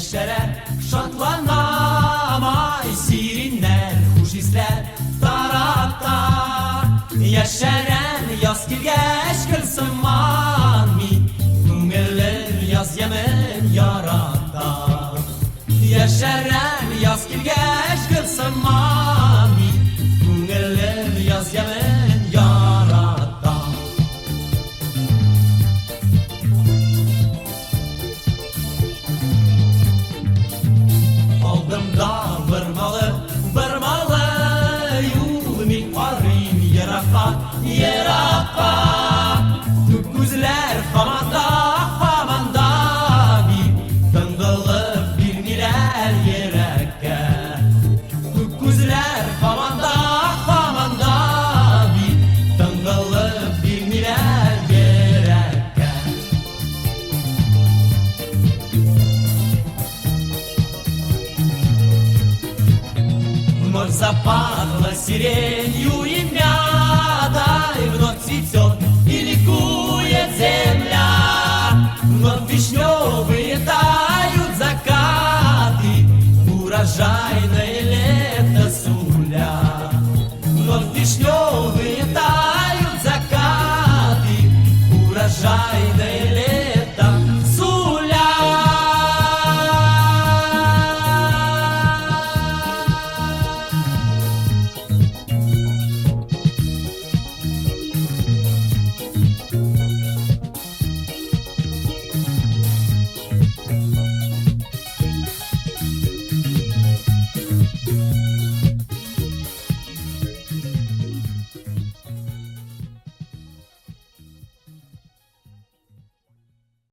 Yeşere şatlanama sirinler huşisler tarafta Yeşeren yaz kilgeç kılsın mani Nungeller yaz yemen yarata Yeşeren yaz kilgeç kılsın mani Nungeller yaz yemen yarata Aldımda bir malı Yolumu arayım Yerakka Gökgüzler hamanda Bir tıngılıp bilmiler yerekke Gökgüzler hamanda Bir tıngılıp bilmiler yerekke Вновь запахла сиренью и мятой, вновь цветет и ликует земля. Вновь вишневые тают закаты, урожайное лето суля. Вновь вишневые тают закаты, урожайное